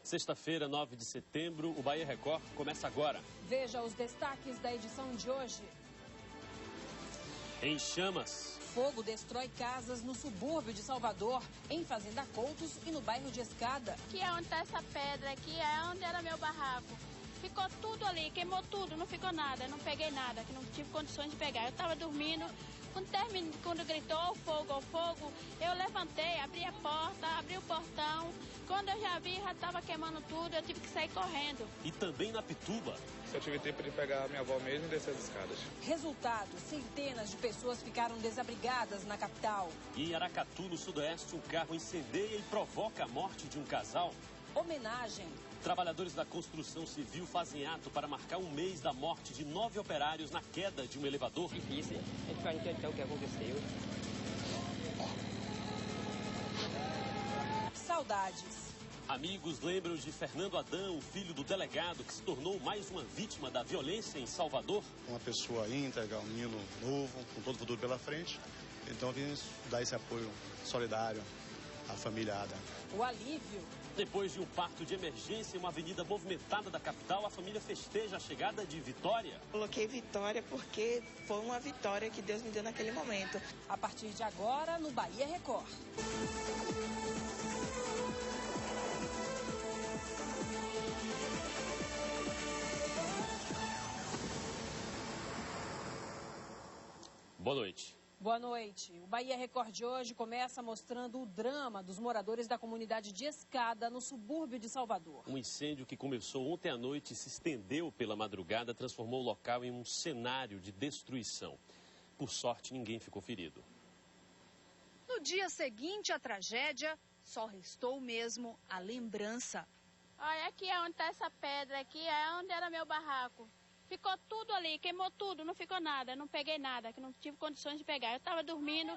Sexta-feira, 9 de setembro, o Bahia Record começa agora. Veja os destaques da edição de hoje. Em chamas. Fogo destrói casas no subúrbio de Salvador, em Fazenda Coutos e no bairro de Escada. Aqui é onde está essa pedra, aqui é onde era meu barraco. Ficou tudo ali, queimou tudo, não ficou nada, não peguei nada, que não tive condições de pegar. Eu estava dormindo, quando gritou ao fogo, eu levantei, abri a porta, abri o portão. Quando eu já vi, já estava queimando tudo, eu tive que sair correndo. E também na Pituba. Eu tive tempo de pegar a minha avó mesmo e descer as escadas. Resultado, centenas de pessoas ficaram desabrigadas na capital. E em Aracatu, no sudoeste, um carro incendeia e provoca a morte de um casal. Homenagem. Trabalhadores da construção civil fazem ato para marcar um mês da morte de 9 operários na queda de um elevador. Difícil, a gente vai entender o que aconteceu. Saudades. Amigos lembram de Fernando Adão, o filho do delegado que se tornou mais uma vítima da violência em Salvador. Uma pessoa íntegra, um menino novo, com todo o futuro pela frente. Então vim dar esse apoio solidário à família Ada. O alívio. Depois de um parto de emergência em uma avenida movimentada da capital, a família festeja a chegada de Vitória. Coloquei Vitória porque foi uma vitória que Deus me deu naquele momento. A partir de agora, no Bahia Record. Boa noite. Boa noite. O Bahia Record de hoje começa mostrando o drama dos moradores da comunidade de Escada, no subúrbio de Salvador. Um incêndio que começou ontem à noite e se estendeu pela madrugada, transformou o local em um cenário de destruição. Por sorte, ninguém ficou ferido. No dia seguinte à tragédia, só restou mesmo a lembrança. Olha, aqui é onde está essa pedra, aqui é onde era meu barraco. Ficou tudo ali, queimou tudo, não ficou nada, não peguei nada, que não tive condições de pegar. Eu estava dormindo,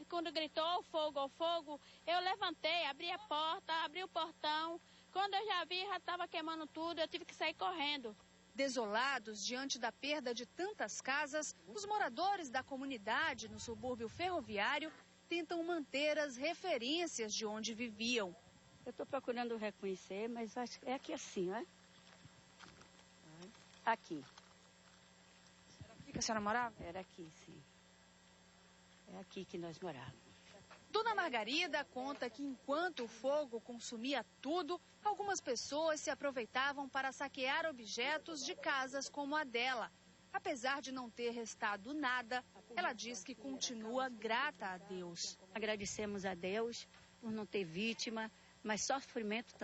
quando gritou ao fogo, eu levantei, abri a porta, abri o portão. Quando eu já vi, já estava queimando tudo, eu tive que sair correndo. Desolados diante da perda de tantas casas, os moradores da comunidade no subúrbio ferroviário tentam manter as referências de onde viviam. Eu estou procurando reconhecer, mas acho que é aqui assim, não é? Aqui. Era aqui que a senhora morava? Era aqui, sim. É aqui que nós morávamos. Dona Margarida conta que enquanto o fogo consumia tudo, algumas pessoas se aproveitavam para saquear objetos de casas como a dela. Apesar de não ter restado nada, ela diz que continua grata a Deus. Agradecemos a Deus por não ter vítima, mas sofrimento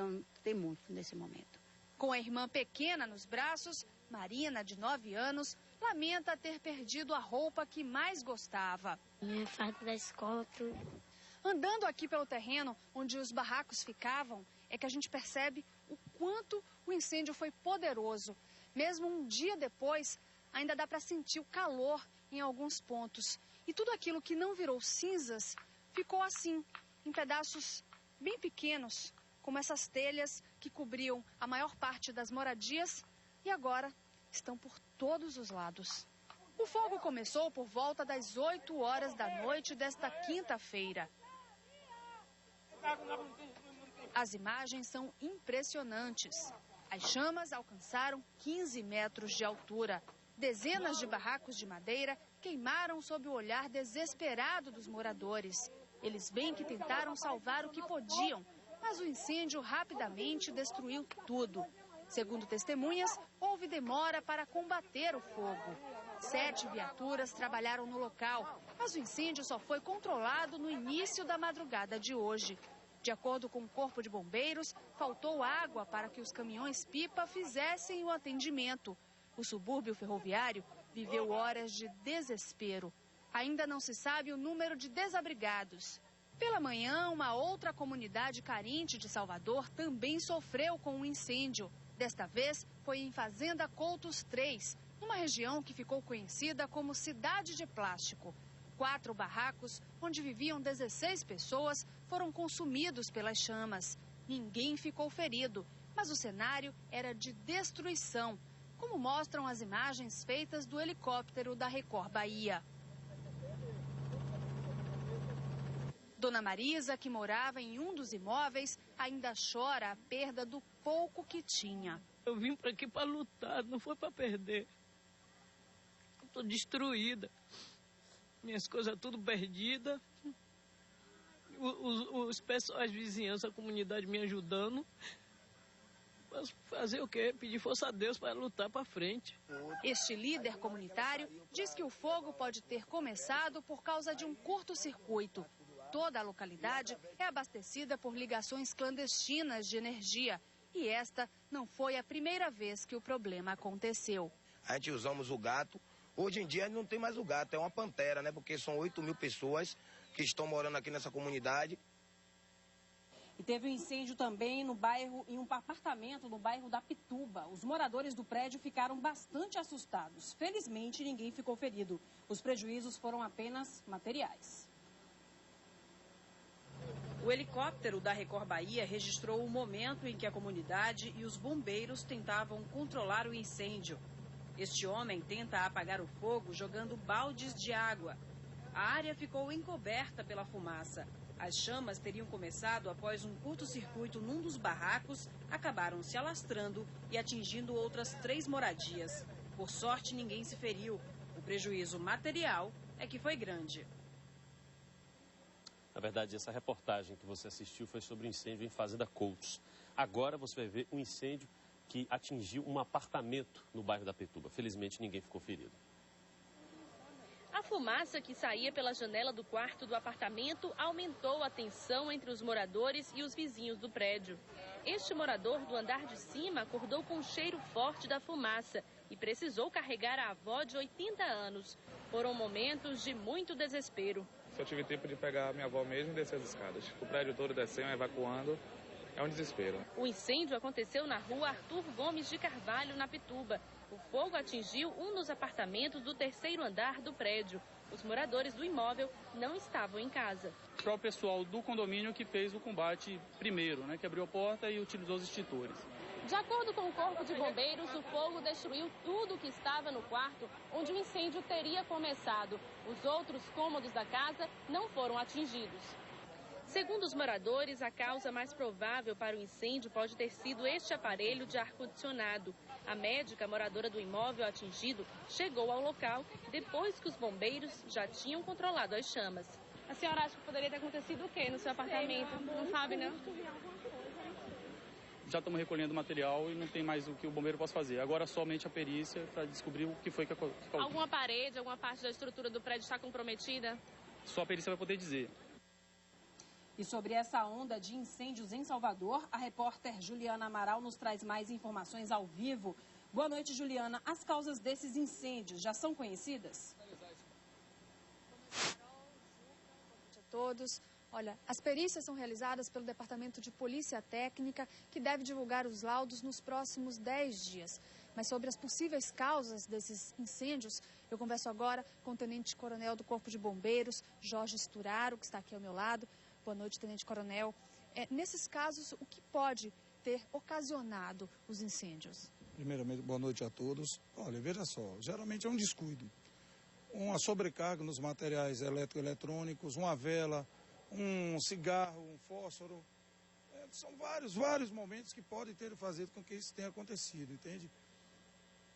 tem muito nesse momento. Com a irmã pequena nos braços, Marina, de 9 anos, lamenta ter perdido a roupa que mais gostava. Minha farda da escola, tudo. Andando aqui pelo terreno onde os barracos ficavam, é que a gente percebe o quanto o incêndio foi poderoso. Mesmo um dia depois, ainda dá para sentir o calor em alguns pontos. E tudo aquilo que não virou cinzas ficou assim, em pedaços bem pequenos, como essas telhas que cobriam a maior parte das moradias e agora estão por todos os lados. O fogo começou por volta das 8 horas da noite desta quinta-feira. As imagens são impressionantes. As chamas alcançaram 15 metros de altura. Dezenas de barracos de madeira queimaram sob o olhar desesperado dos moradores. Eles bem que tentaram salvar o que podiam, mas o incêndio rapidamente destruiu tudo. Segundo testemunhas, houve demora para combater o fogo. 7 viaturas trabalharam no local, mas o incêndio só foi controlado no início da madrugada de hoje. De acordo com o Corpo de Bombeiros, faltou água para que os caminhões-pipa fizessem o atendimento. O subúrbio ferroviário viveu horas de desespero. Ainda não se sabe o número de desabrigados. Pela manhã, uma outra comunidade carente de Salvador também sofreu com um incêndio. Desta vez, foi em Fazenda Coutos 3, numa região que ficou conhecida como Cidade de Plástico. 4 barracos, onde viviam 16 pessoas, foram consumidos pelas chamas. Ninguém ficou ferido, mas o cenário era de destruição, como mostram as imagens feitas do helicóptero da Record Bahia. Dona Marisa, que morava em um dos imóveis, ainda chora a perda do pouco que tinha. Eu vim para aqui para lutar, não foi para perder. Estou destruída. Minhas coisas tudo perdidas. Os pessoais, vizinhança, a comunidade me ajudando. Mas fazer o quê? Pedir força a Deus para lutar para frente. Este líder comunitário diz que o fogo pode ter começado por causa de um curto-circuito. Toda a localidade é abastecida por ligações clandestinas de energia. E esta não foi a primeira vez que o problema aconteceu. A gente usamos o gato. Hoje em dia não tem mais o gato, é uma pantera, né? Porque são 8.000 pessoas que estão morando aqui nessa comunidade. E teve um incêndio também em um apartamento no bairro da Pituba. Os moradores do prédio ficaram bastante assustados. Felizmente, ninguém ficou ferido. Os prejuízos foram apenas materiais. O helicóptero da Record Bahia registrou o momento em que a comunidade e os bombeiros tentavam controlar o incêndio. Este homem tenta apagar o fogo jogando baldes de água. A área ficou encoberta pela fumaça. As chamas teriam começado após um curto-circuito num dos barracos, acabaram se alastrando e atingindo outras 3 moradias. Por sorte, ninguém se feriu. O prejuízo material é que foi grande. Na verdade, essa reportagem que você assistiu foi sobre o incêndio em Fazenda Coutos. Agora você vai ver um incêndio que atingiu um apartamento no bairro da Pituba. Felizmente, ninguém ficou ferido. A fumaça que saía pela janela do quarto do apartamento aumentou a tensão entre os moradores e os vizinhos do prédio. Este morador do andar de cima acordou com o cheiro forte da fumaça e precisou carregar a avó de 80 anos. Foram momentos de muito desespero. Só tive tempo de pegar a minha avó mesmo e descer as escadas. O prédio todo descendo, evacuando. É um desespero. O incêndio aconteceu na rua Arthur Gomes de Carvalho, na Pituba. O fogo atingiu um dos apartamentos do 3º andar do prédio. Os moradores do imóvel não estavam em casa. Para o pessoal do condomínio que fez o combate primeiro, né, que abriu a porta e utilizou os extintores. De acordo com o Corpo de Bombeiros, o fogo destruiu tudo que estava no quarto onde o incêndio teria começado. Os outros cômodos da casa não foram atingidos. Segundo os moradores, a causa mais provável para o incêndio pode ter sido este aparelho de ar-condicionado. A médica moradora do imóvel atingido chegou ao local depois que os bombeiros já tinham controlado as chamas. A senhora acha que poderia ter acontecido o quê no seu apartamento? Não sabe, não? Já estamos recolhendo material e não tem mais o que o bombeiro possa fazer. Agora somente a perícia para descobrir o que foi que causou. Alguma parede, alguma parte da estrutura do prédio está comprometida? Só a perícia vai poder dizer. E sobre essa onda de incêndios em Salvador, a repórter Juliana Amaral nos traz mais informações ao vivo. Boa noite, Juliana. As causas desses incêndios já são conhecidas? Boa noite a todos. Olha, as perícias são realizadas pelo Departamento de Polícia Técnica, que deve divulgar os laudos nos próximos 10 dias. Mas sobre as possíveis causas desses incêndios, eu converso agora com o Tenente-Coronel do Corpo de Bombeiros, Jorge Sturaro, que está aqui ao meu lado. Boa noite, Tenente Coronel. Nesses casos, o que pode ter ocasionado os incêndios? Primeiramente, boa noite a todos. Olha, veja só, geralmente é um descuido. Uma sobrecarga nos materiais eletroeletrônicos, uma vela, um cigarro, um fósforo. São vários momentos que podem ter feito com que isso tenha acontecido, entende?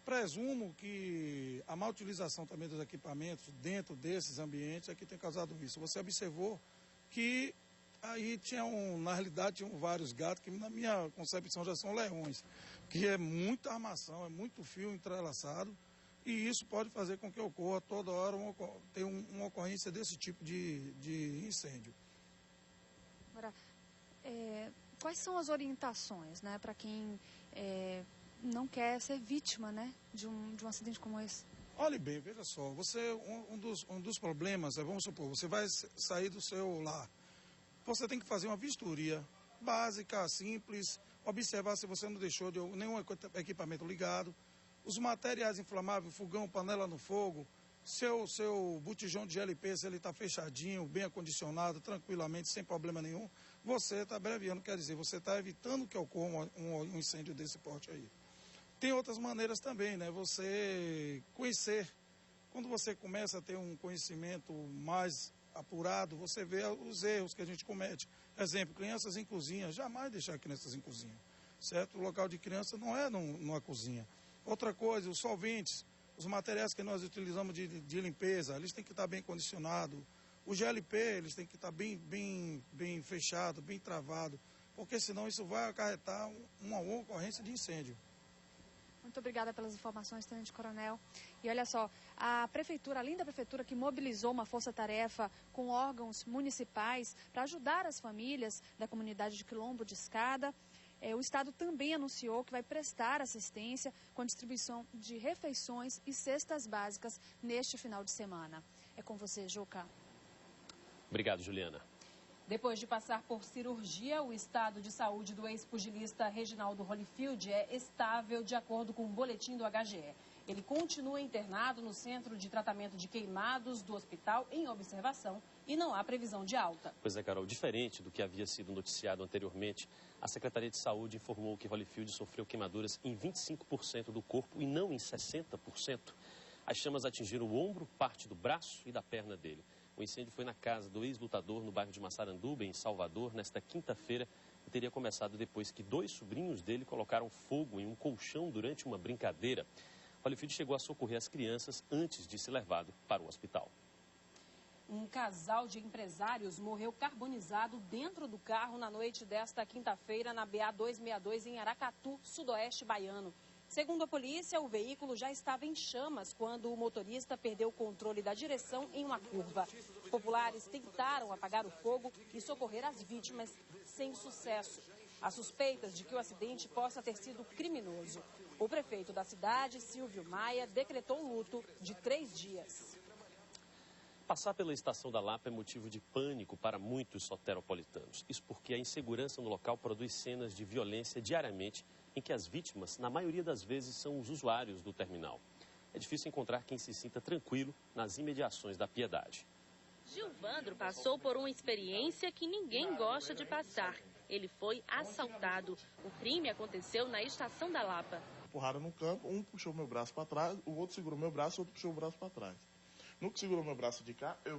Presumo que a má utilização também dos equipamentos dentro desses ambientes é que tem causado isso. Você observou que aí na realidade tinham vários gatos, que na minha concepção já são leões, que é muita armação, é muito fio entrelaçado, e isso pode fazer com que ocorra toda hora uma ocorrência desse tipo de incêndio. Agora, quais são as orientações, né, para quem não quer ser vítima, né, de um acidente como esse? Olhe bem, veja só, um dos problemas, vamos supor, você vai sair do seu lar, você tem que fazer uma vistoria básica, simples, observar se você não deixou nenhum equipamento ligado, os materiais inflamáveis, fogão, panela no fogo, seu botijão de GLP, se ele está fechadinho, bem acondicionado, tranquilamente, sem problema nenhum, você está abreviando, quer dizer, você está evitando que ocorra um incêndio desse porte aí. Tem outras maneiras também, né? Você conhecer, quando você começa a ter um conhecimento mais apurado, você vê os erros que a gente comete. Exemplo, crianças em cozinha, jamais deixar crianças em cozinha, certo? O local de criança não é numa cozinha. Outra coisa, os solventes, os materiais que nós utilizamos de limpeza, eles têm que estar bem condicionados. O GLP, eles têm que estar bem fechado, bem travado, porque senão isso vai acarretar uma ocorrência de incêndio. Muito obrigada pelas informações, Tenente Coronel. E olha só, a Prefeitura, além da Prefeitura que mobilizou uma força-tarefa com órgãos municipais para ajudar as famílias da comunidade de Quilombo de Escada, o Estado também anunciou que vai prestar assistência com a distribuição de refeições e cestas básicas neste final de semana. É com você, Juca. Obrigado, Juliana. Depois de passar por cirurgia, o estado de saúde do ex-pugilista Reginaldo Holyfield é estável, de acordo com o boletim do HGE. Ele continua internado no Centro de Tratamento de Queimados do hospital em observação e não há previsão de alta. Pois é, Carol, diferente do que havia sido noticiado anteriormente, a Secretaria de Saúde informou que Holyfield sofreu queimaduras em 25% do corpo e não em 60%. As chamas atingiram o ombro, parte do braço e da perna dele. O incêndio foi na casa do ex-lutador no bairro de Massaranduba, em Salvador, nesta quinta-feira, e teria começado depois que 2 sobrinhos dele colocaram fogo em um colchão durante uma brincadeira. Holyfield chegou a socorrer as crianças antes de ser levado para o hospital. Um casal de empresários morreu carbonizado dentro do carro na noite desta quinta-feira na BA-262 em Aracatu, sudoeste baiano. Segundo a polícia, o veículo já estava em chamas quando o motorista perdeu o controle da direção em uma curva. Populares tentaram apagar o fogo e socorrer as vítimas sem sucesso. Há suspeitas de que o acidente possa ter sido criminoso. O prefeito da cidade, Silvio Maia, decretou luto de 3 dias. Passar pela estação da Lapa é motivo de pânico para muitos soteropolitanos. Isso porque a insegurança no local produz cenas de violência diariamente, em que as vítimas, na maioria das vezes, são os usuários do terminal. É difícil encontrar quem se sinta tranquilo nas imediações da Piedade. Gilvandro passou por uma experiência que ninguém gosta de passar. Ele foi assaltado. O crime aconteceu na estação da Lapa. Empurraram no campo, um puxou meu braço para trás, o outro segurou meu braço, o outro puxou o braço para trás. No que segurou meu braço de cá, eu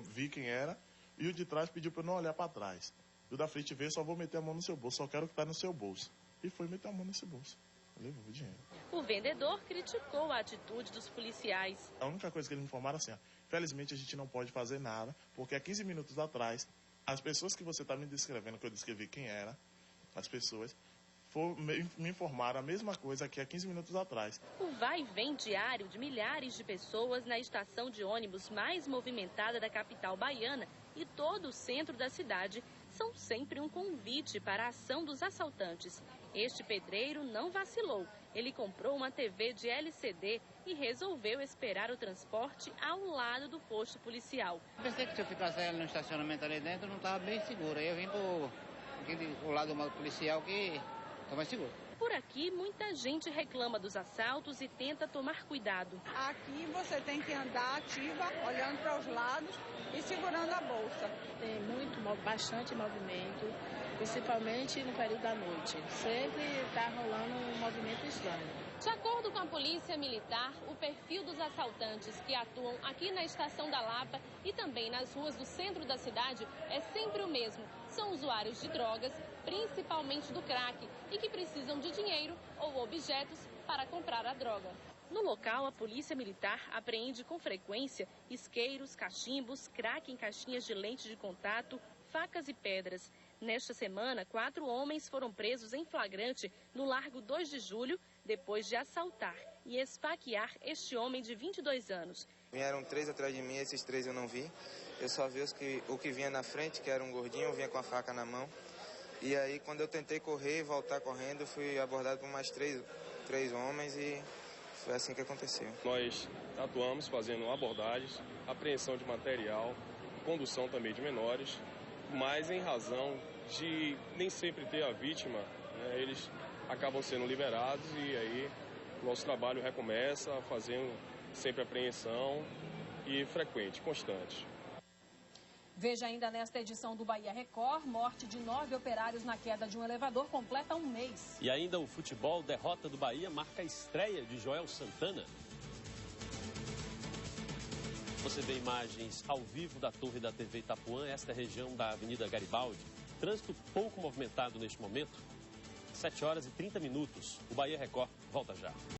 vi quem era, e o de trás pediu para eu não olhar para trás. E o da frente veio, só vou meter a mão no seu bolso, só quero que tá no seu bolso. E foi meter a mão nesse bolso. Levou o dinheiro. O vendedor criticou a atitude dos policiais. A única coisa que eles me informaram assim, felizmente a gente não pode fazer nada, porque há 15 minutos atrás, as pessoas que você está me descrevendo, que eu descrevi quem era, as pessoas, me informaram a mesma coisa que há 15 minutos atrás. O vai e vem diário de milhares de pessoas na estação de ônibus mais movimentada da capital baiana e todo o centro da cidade são sempre um convite para a ação dos assaltantes. Este pedreiro não vacilou. Ele comprou uma TV de LCD e resolveu esperar o transporte ao lado do posto policial. Pensei que se eu ficasse no estacionamento ali dentro não estava bem seguro. Aí eu vim para o lado do policial que está mais seguro. Por aqui, muita gente reclama dos assaltos e tenta tomar cuidado. Aqui você tem que andar ativa, olhando para os lados e segurando a bolsa. Tem bastante movimento, principalmente no período da noite. Sempre está rolando um movimento estranho. De acordo com a Polícia Militar, o perfil dos assaltantes que atuam aqui na Estação da Lapa e também nas ruas do centro da cidade é sempre o mesmo. São usuários de drogas, principalmente do crack, e que precisam de dinheiro ou objetos para comprar a droga. No local, a Polícia Militar apreende com frequência isqueiros, cachimbos, crack em caixinhas de lente de contato, facas e pedras. Nesta semana, 4 homens foram presos em flagrante no Largo 2 de Julho, depois de assaltar e esfaquear este homem de 22 anos. Vieram 3 atrás de mim, esses 3 eu não vi. Eu só vi o que vinha na frente, que era um gordinho, vinha com a faca na mão. E aí, quando eu tentei correr e voltar correndo, fui abordado por mais 3 homens e foi assim que aconteceu. Nós atuamos fazendo abordagens, apreensão de material, condução também de menores, mas em razão de nem sempre ter a vítima, né, eles acabam sendo liberados e aí o nosso trabalho recomeça fazendo sempre apreensão e frequente, constante. Veja ainda nesta edição do Bahia Record, morte de 9 operários na queda de um elevador completa 1 mês. E ainda o futebol, derrota do Bahia marca a estreia de Joel Santana. Você vê imagens ao vivo da torre da TV Itapuã, esta é a região da Avenida Garibaldi. Trânsito pouco movimentado neste momento. 7 horas e 30 minutos. O Bahia Record volta já.